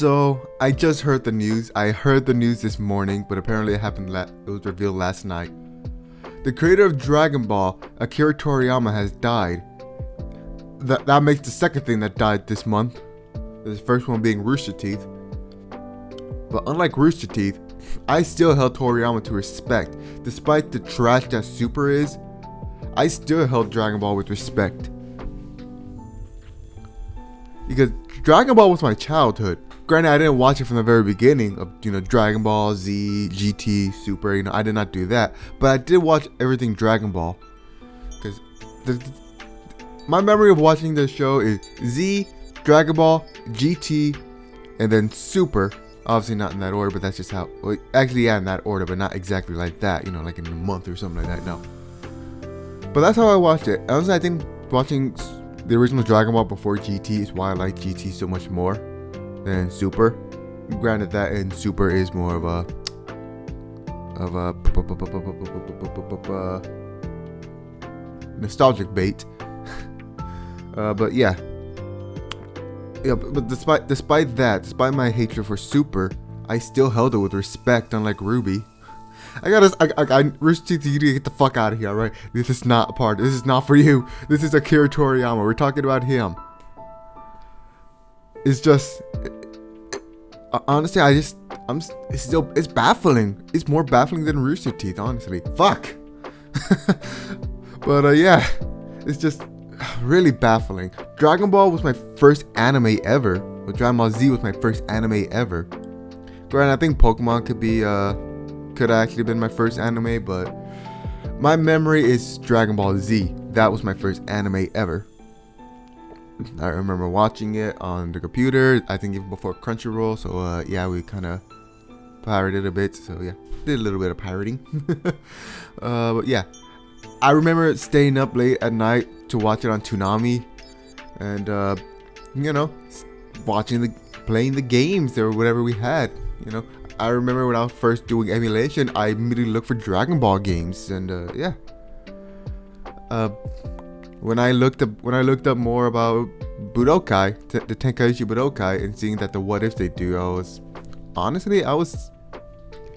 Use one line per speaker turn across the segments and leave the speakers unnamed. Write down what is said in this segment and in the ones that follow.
So, I just heard the news. I heard the news this morning, but apparently it was revealed last night. The creator of Dragon Ball, Akira Toriyama, has died. That makes the second thing that died this month. The first one being Rooster Teeth. But unlike Rooster Teeth, I still held Toriyama to respect. Despite the trash that Super is, I still held Dragon Ball with respect. Because Dragon Ball was my childhood. Granted, I didn't watch it from the very beginning of, Dragon Ball, Z, GT, Super, I did not do that. But I did watch everything Dragon Ball. Because my memory of watching the show is Z, Dragon Ball, GT, and then Super. Obviously not in that order, but that's just how, well, actually yeah, in that order, but not exactly like that, like in a month or something like that, no. But that's how I watched it. Honestly, I think watching the original Dragon Ball before GT is why I like GT so much more than Super. Granted that in Super is more of a nostalgic bait. But yeah. Yeah, but despite my hatred for Super, I still held it with respect, unlike Ruby. Rooster Teeth, you need to get the fuck out of here, alright? This is not for you. This is Akira Toriyama. We're talking about him. It's just, honestly, it's baffling. It's more baffling than Rooster Teeth, honestly. Fuck. But yeah, it's just really baffling. Dragon Ball was my first anime ever. But Dragon Ball Z was my first anime ever. Granted, I think Pokemon could have actually been my first anime, but my memory is Dragon Ball Z. That was my first anime ever. I remember watching it on the computer, I think even before Crunchyroll, so yeah, we kind of pirated a bit, so yeah, did a little bit of pirating. But yeah, I remember staying up late at night to watch it on Toonami, and playing the games or whatever we had. I remember when I was first doing emulation, I immediately looked for Dragon Ball games, and yeah. When I looked up more about Budokai, the Tenkaichi Budokai, and seeing that the what ifs they do, I was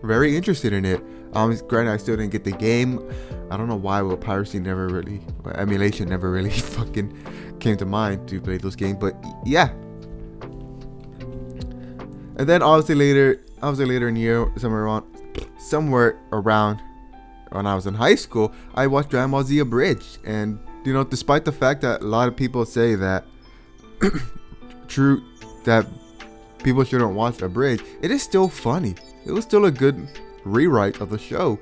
very interested in it. Granted, I still didn't get the game. I don't know why, but emulation never really fucking came to mind to play those games. But yeah. And then obviously later in the year, somewhere around when I was in high school, I watched Dragon Ball Z Abridged. And despite the fact that a lot of people say that that people shouldn't watch Abridged, it is still funny. It was still a good rewrite of the show.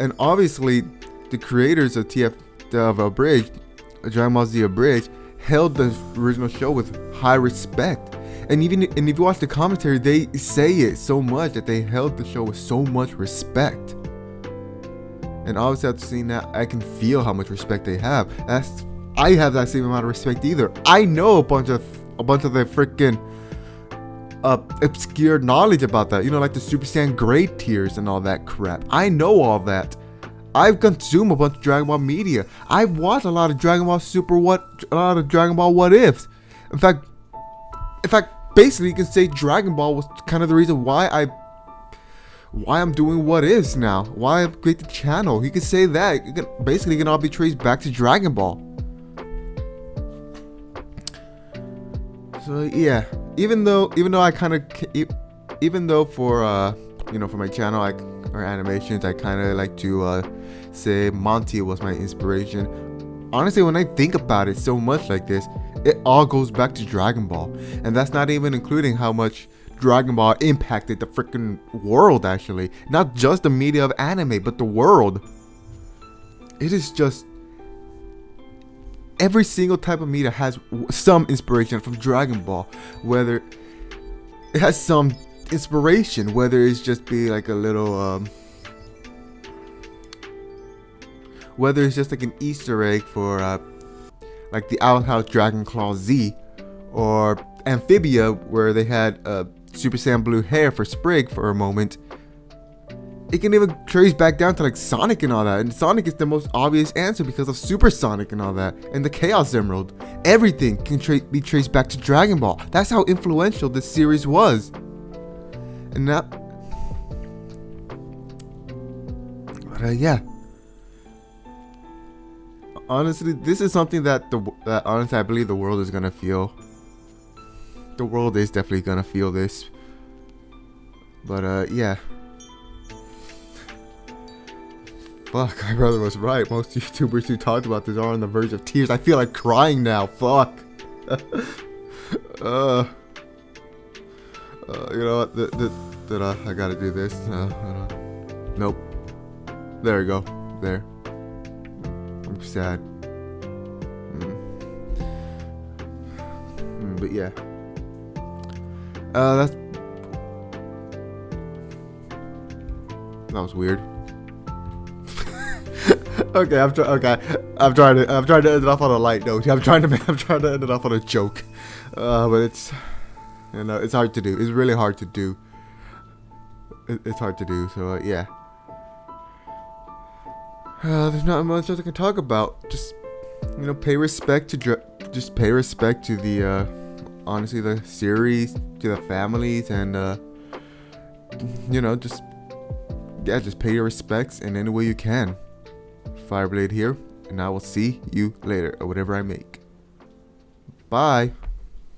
And obviously the creators of Abridged, Dragon Ball Z Abridged, held the original show with high respect. And if you watch the commentary, they say it so much that they held the show with so much respect. And obviously after seeing that, I can feel how much respect they have. I have that same amount of respect either. I know a bunch of the freaking obscure knowledge about that. like the Super Saiyan grade tiers and all that crap. I know all that. I've consumed a bunch of Dragon Ball media. I've watched a lot of Dragon Ball Super, a lot of Dragon Ball What Ifs. In fact, basically, you can say Dragon Ball was kind of the reason why I'm doing What Ifs now. Why I created the channel. You can say that. It can all be traced back to Dragon Ball. So yeah, even though for my channel or animations, I kind of like to say Monty was my inspiration. Honestly, when I think about it so much like this, it all goes back to Dragon Ball. And that's not even including how much Dragon Ball impacted the freaking world, actually. Not just the media of anime, but the world. It is just, every single type of media has some inspiration from Dragon Ball. Whether it has some inspiration, whether it's just be like a little, whether it's just like an Easter egg for, like the Outhouse Dragon Claw Z, or Amphibia, where they had Super Saiyan blue hair for Sprig for a moment. It can even trace back down to like Sonic and all that. And Sonic is the most obvious answer because of Super Sonic and all that. And the Chaos Emerald. Everything can be traced back to Dragon Ball. That's how influential this series was. And now... But yeah. Honestly, this is something that honestly I believe the world is gonna feel. The world is definitely gonna feel this. But yeah. Fuck, my brother was right. Most YouTubers who talked about this are on the verge of tears. I feel like crying now. Fuck. You know what? I gotta do this. Nope. There we go. There. I'm sad. But yeah. That was weird. Okay, I'm trying to end it off on a light note. I'm trying to end it off on a joke. But it's, you know, it's hard to do. It's really hard to do. It's hard to do. So yeah. There's not much else I can talk about. Just, you know, pay respect to the honestly, the series, to the families, and you know, just pay your respects in any way you can. Fireblade here, and I will see you later, or whatever I make. Bye.